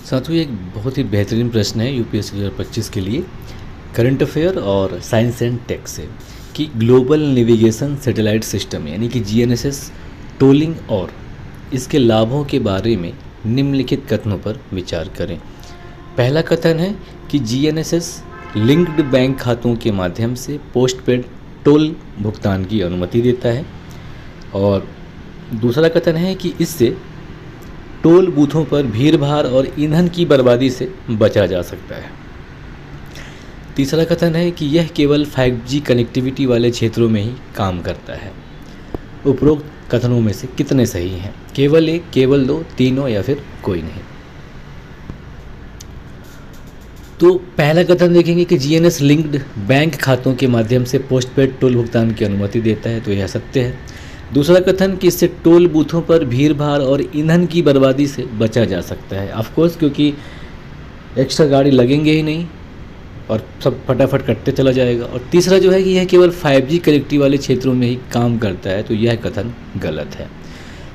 साथियों, एक बहुत ही बेहतरीन प्रश्न है यूपीएससी 2025 के लिए करंट अफेयर और साइंस एंड टेक से कि ग्लोबल नेविगेशन सैटेलाइट सिस्टम यानी कि जीएनएसएस टोलिंग और इसके लाभों के बारे में निम्नलिखित कथनों पर विचार करें। पहला कथन है कि जीएनएसएस लिंक्ड बैंक खातों के माध्यम से पोस्टपेड टोल भुगतान की अनुमति देता है। और दूसरा कथन है कि इससे टोल बूथों पर भीड़भाड़ और ईंधन की बर्बादी से बचा जा सकता है। तीसरा कथन है कि यह केवल 5G कनेक्टिविटी वाले क्षेत्रों में ही काम करता है। उपरोक्त कथनों में से कितने सही हैं? केवल एक, केवल दो, तीनों या फिर कोई नहीं? तो पहला कथन देखेंगे कि जीएनएस लिंक्ड बैंक खातों के माध्यम से पोस्टपेड टोल भुगतान की अनुमति देता है, तो यह सत्य है। दूसरा कथन कि इससे टोल बूथों पर भीड़भाड़ और ईंधन की बर्बादी से बचा जा सकता है। ऑफकोर्स, क्योंकि एक्स्ट्रा गाड़ी लगेंगे ही नहीं और सब फटाफट कटते चला जाएगा। और तीसरा जो है कि यह केवल 5G कनेक्टिविटी वाले क्षेत्रों में ही काम करता है, तो यह कथन गलत है।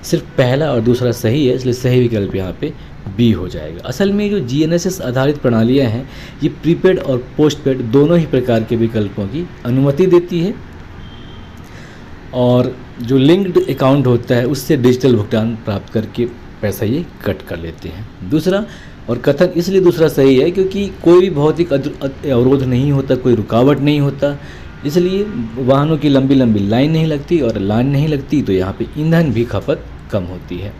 सिर्फ पहला और दूसरा सही है, इसलिए सही विकल्प यहाँ पे बी हो जाएगा। असल में जो जीएनएसएस आधारित प्रणालियाँ हैं ये प्रीपेड और पोस्टपेड दोनों ही प्रकार के विकल्पों की अनुमति देती है, और जो लिंक्ड अकाउंट होता है उससे डिजिटल भुगतान प्राप्त करके पैसा ये कट कर लेते हैं। दूसरा और कथन इसलिए दूसरा सही है क्योंकि कोई भी भौतिक अवरोध नहीं होता, कोई रुकावट नहीं होता, इसलिए वाहनों की लंबी लंबी लाइन नहीं लगती, और लाइन नहीं लगती तो यहाँ पे ईंधन भी खपत कम होती है।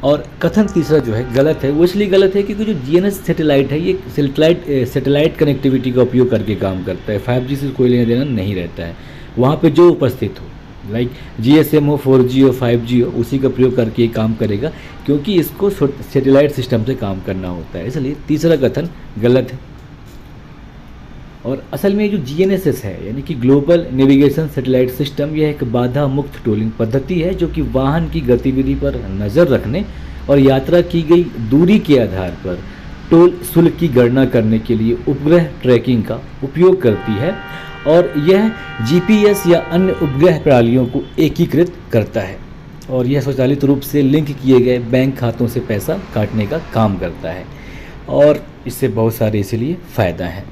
और कथन तीसरा जो है गलत है। वो इसलिए गलत है क्योंकि जो जीएनएस सैटेलाइट है ये सैटेलाइट कनेक्टिविटी का उपयोग करके काम करता है। 5G से कोई लेना देना नहीं रहता है। वहाँ पे जो उपस्थित हो, लाइक GSM हो, 4G हो, 5G हो, उसी का प्रयोग करके ये काम करेगा, क्योंकि इसको सैटेलाइट सिस्टम से काम करना होता है। इसलिए तीसरा कथन गलत है। और असल में जो जीएनएसएस है यानी कि ग्लोबल नेविगेशन सैटेलाइट सिस्टम, यह एक बाधा मुक्त टोलिंग पद्धति है जो कि वाहन की गतिविधि पर नज़र रखने और यात्रा की गई दूरी के आधार पर टोल शुल्क की गणना करने के लिए उपग्रह ट्रैकिंग का उपयोग करती है, और यह जीपीएस या अन्य उपग्रह प्रणालियों को एकीकृत करता है, और यह स्वचालित रूप से लिंक किए गए बैंक खातों से पैसा काटने का काम करता है, और इससे बहुत सारे इसलिए फ़ायदा है।